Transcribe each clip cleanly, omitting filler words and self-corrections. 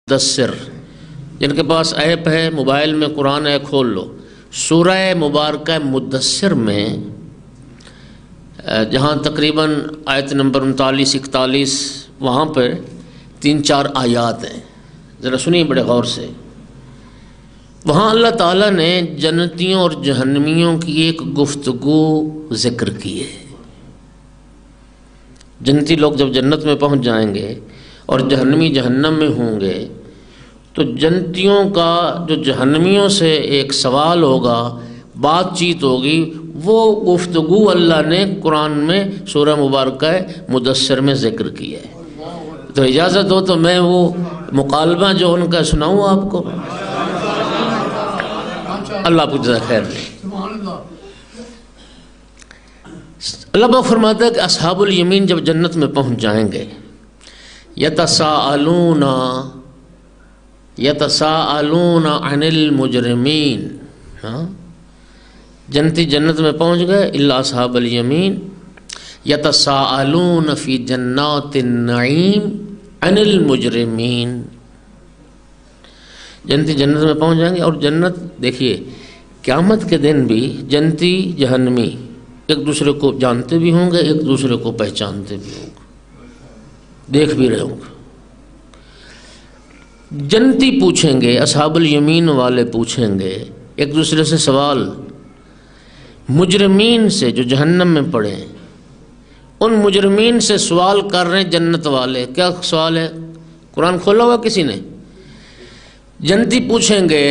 مدثر، جن کے پاس ایپ ہے موبائل میں قرآن ہے کھول لو، سورہ مبارکہ مدثر میں جہاں تقریباً آیت نمبر 39-41 وہاں پہ 3-4 آیات ہیں، ذرا سنیے بڑے غور سے۔ وہاں اللہ تعالیٰ نے جنتیوں اور جہنمیوں کی ایک گفتگو ذکر کی ہے۔ جنتی لوگ جب جنت میں پہنچ جائیں گے اور جہنمی جہنم میں ہوں گے تو جنتیوں کا جو جہنمیوں سے ایک سوال ہوگا، بات چیت ہوگی، وہ گفتگو اللہ نے قرآن میں سورہ مبارکہ مدثر میں ذکر کی ہے۔ تو اجازت ہو تو میں وہ مکالمہ جو ان کا سناؤں آپ کو؟ اللہ آپ کو جزا خیر دے۔ اللہ پاک فرماتا ہے کہ اصحاب الیمین جب جنت میں پہنچ جائیں گے، یتساءلون عن المجرمین، جنتی جنت میں پہنچ گئے الا اصحاب الیمین، یتساءلون فی جنات النعیم عن المجرمین، جنتی جنت میں پہنچ جائیں گے۔ اور جنت دیکھیے قیامت کے دن بھی جنتی جہنمی ایک دوسرے کو جانتے بھی ہوں گے، ایک دوسرے کو پہچانتے بھی ہوں گے، دیکھ بھی رہے ہوں گے۔ جنتی پوچھیں گے، اصحاب الیمین والے پوچھیں گے ایک دوسرے سے سوال، مجرمین سے جو جہنم میں پڑے ہیں ان مجرمین سے سوال کر رہے ہیں جنت والے۔ کیا سوال ہے؟ قرآن کھولا ہوا کسی نے؟ جنتی پوچھیں گے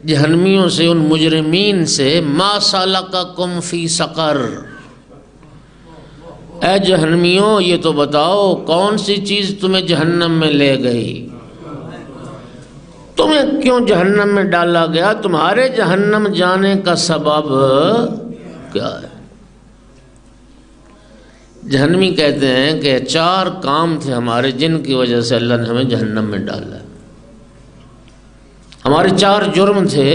جہنمیوں سے، ان مجرمین سے، ما سلککم فی سقر، اے جہنمیوں یہ تو بتاؤ کون سی چیز تمہیں جہنم میں لے گئی، تمہیں کیوں جہنم میں ڈالا گیا، تمہارے جہنم جانے کا سبب کیا ہے؟ جہنمی کہتے ہیں کہ 4 کام تھے ہمارے جن کی وجہ سے اللہ نے ہمیں جہنم میں ڈالا، ہمارے 4 جرم تھے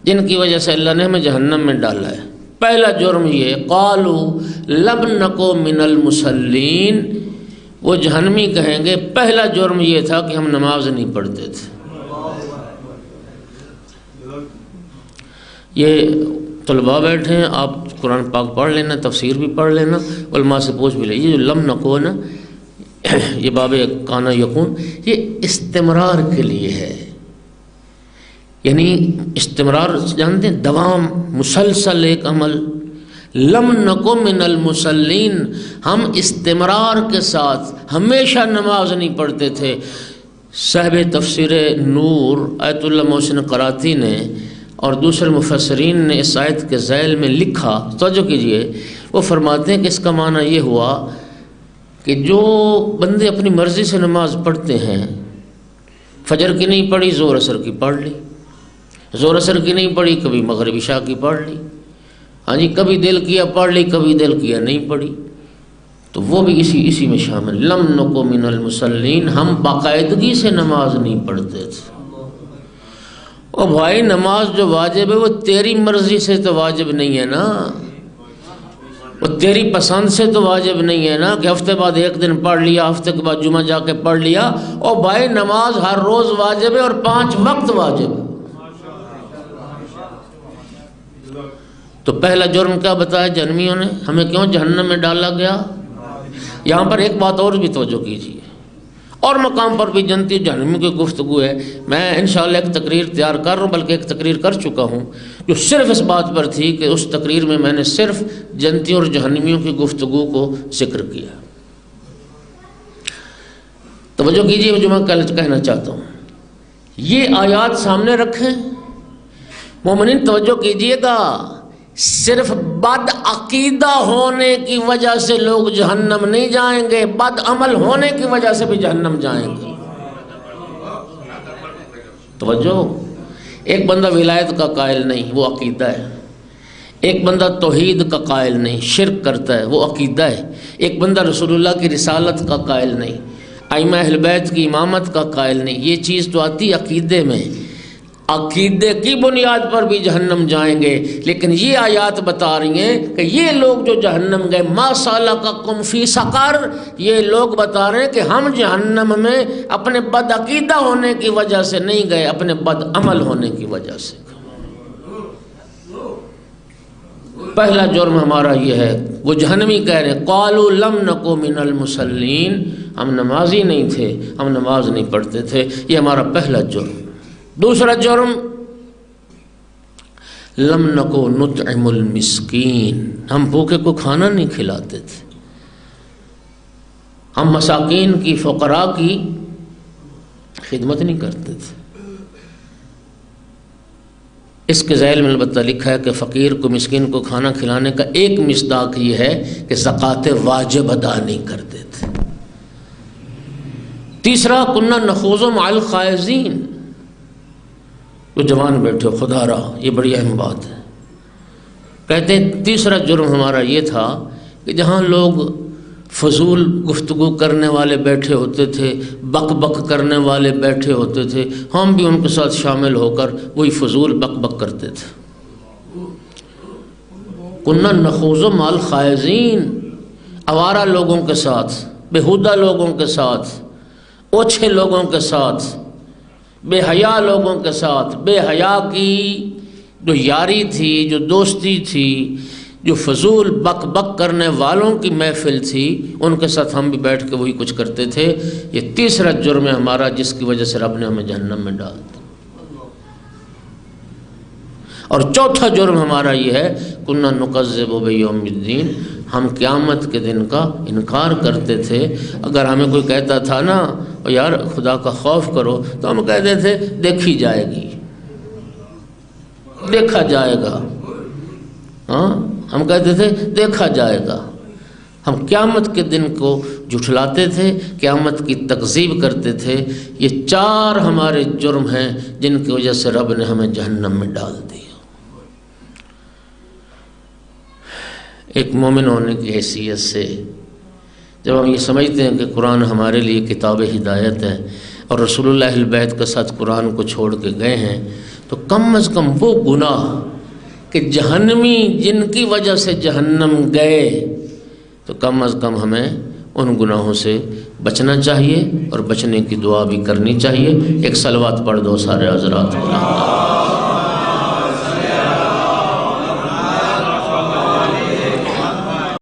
جن کی وجہ سے اللہ نے ہمیں جہنم میں ڈالا ہے۔ پہلا جرم یہ، قالوا لم نکو من المصلین، وہ جہنمی کہیں گے پہلا جرم یہ تھا کہ ہم نماز نہیں پڑھتے تھے۔ یہ طلباء بیٹھے ہیں، آپ قرآن پاک پڑھ لینا، تفسیر بھی پڑھ لینا، علماء سے پوچھ بھی لیجیے۔ جو لم نکو نا، یہ باب کانا یکون، یہ استمرار کے لیے ہے، یعنی استمرار جانتے ہیں، دوام، مسلسل ایک عمل۔ لم نکو من المصلین، ہم استمرار کے ساتھ ہمیشہ نماز نہیں پڑھتے تھے۔ صاحب تفسیر نور آیت اللہ محسن قراتی نے اور دوسرے مفسرین نے اس آیت کے ذیل میں لکھا، توجہ کیجئے، وہ فرماتے ہیں کہ اس کا معنی یہ ہوا کہ جو بندے اپنی مرضی سے نماز پڑھتے ہیں، فجر کی نہیں پڑھی زور اثر کی پڑھ لی، زور اثر کی نہیں پڑھی کبھی مغرب عشاء کی پڑھ لی، ہاں جی کبھی دل کیا پڑھ لی کبھی دل کیا نہیں پڑھی، تو وہ بھی اسی میں شامل۔ لم نکو من المصلین، ہم باقاعدگی سے نماز نہیں پڑھتے تھے۔ او بھائی نماز جو واجب ہے وہ تیری مرضی سے تو واجب نہیں ہے نا، وہ تیری پسند سے تو واجب نہیں ہے نا کہ ہفتے بعد ایک دن پڑھ لیا، ہفتے کے بعد جمعہ جا کے پڑھ لیا۔ او بھائی نماز ہر روز واجب ہے اور 5 وقت واجب ہے۔ تو پہلا جرم کیا بتایا جہنمیوں نے، ہمیں کیوں جہنم میں ڈالا گیا؟ یہاں پر ایک بات اور بھی توجہ کیجیے، اور مقام پر بھی جنتی جہنمیوں کی گفتگو ہے۔ میں انشاءاللہ ایک تقریر تیار کر رہا ہوں، بلکہ ایک تقریر کر چکا ہوں جو صرف اس بات پر تھی کہ اس تقریر میں میں نے صرف جنتی اور جہنمیوں کی گفتگو کو ذکر کیا۔ توجہ کیجیے جو میں کہنا چاہتا ہوں، یہ آیات سامنے رکھیں مومنین، توجہ کیجیے گا، صرف بد عقیدہ ہونے کی وجہ سے لوگ جہنم نہیں جائیں گے، بد عمل ہونے کی وجہ سے بھی جہنم جائیں گے۔ توجہ، ایک بندہ ولایت کا قائل نہیں، وہ عقیدہ ہے، ایک بندہ توحید کا قائل نہیں، شرک کرتا ہے، وہ عقیدہ ہے، ایک بندہ رسول اللہ کی رسالت کا قائل نہیں، ائمہ اہل بیت کی امامت کا قائل نہیں، یہ چیز تو آتی عقیدے میں۔ عقیدے کی بنیاد پر بھی جہنم جائیں گے، لیکن یہ آیات بتا رہی ہیں کہ یہ لوگ جو جہنم گئے، ما سلککم فی سقر، یہ لوگ بتا رہے ہیں کہ ہم جہنم میں اپنے بد عقیدہ ہونے کی وجہ سے نہیں گئے، اپنے بد عمل ہونے کی وجہ سے۔ پہلا جرم ہمارا یہ ہے، وہ جہنمی کہہ رہے ہیں قالوا لم نک من المصلین، ہم نمازی نہیں تھے، ہم نماز نہیں پڑھتے تھے، یہ ہمارا پہلا جرم۔ دوسرا جرم لم نک نطعم المسکین، ہم بھوکے کو کھانا نہیں کھلاتے تھے، ہم مساکین کی، فقراء کی خدمت نہیں کرتے تھے۔ اس کے ذیل میں البتہ لکھا ہے کہ فقیر کو، مسکین کو کھانا کھلانے کا ایک مصداق یہ ہے کہ زکوٰۃ واجب ادا نہیں کرتے تھے۔ تیسرا کنا نخوض مع الخائضین، جو جوان بیٹھے ہو خدا را، یہ بڑی اہم بات ہے۔ کہتے ہیں تیسرا جرم ہمارا یہ تھا کہ جہاں لوگ فضول گفتگو کرنے والے بیٹھے ہوتے تھے، بک بک کرنے والے بیٹھے ہوتے تھے، ہم بھی ان کے ساتھ شامل ہو کر وہی فضول بک بک کرتے تھے۔ کننا نخوض مع الخائضین، آوارہ لوگوں کے ساتھ، بےہودہ لوگوں کے ساتھ، اوچھے لوگوں کے ساتھ، بے حیا لوگوں کے ساتھ، بے حیا کی جو یاری تھی، جو دوستی تھی، جو فضول بک بک کرنے والوں کی محفل تھی، ان کے ساتھ ہم بھی بیٹھ کے وہی کچھ کرتے تھے۔ یہ تیسرا جرم ہے ہمارا، جس کی وجہ سے رب نے ہمیں جہنم میں ڈال دیا۔ اور چوتھا جرم ہمارا یہ ہے کنا نکذب بیوم الدین، ہم قیامت کے دن کا انکار کرتے تھے۔ اگر ہمیں کوئی کہتا تھا نا یار خدا کا خوف کرو، تو ہم کہتے تھے دیکھی جائے گی، دیکھا جائے گا، ہاں ہم کہتے تھے دیکھا جائے گا۔ ہم قیامت کے دن کو جھٹلاتے تھے، قیامت کی تکذیب کرتے تھے۔ یہ چار ہمارے جرم ہیں جن کی وجہ سے رب نے ہمیں جہنم میں ڈال دیا۔ ایک مومن ہونے کی حیثیت سے جب ہم یہ سمجھتے ہیں کہ قرآن ہمارے لیے کتاب ہدایت ہے اور رسول اللہ اہل بیت کے ساتھ قرآن کو چھوڑ کے گئے ہیں، تو کم از کم وہ گناہ کہ جہنمی جن کی وجہ سے جہنم گئے، تو کم از کم ہمیں ان گناہوں سے بچنا چاہیے اور بچنے کی دعا بھی کرنی چاہیے۔ ایک صلوات پڑھ دو سارے حضرات۔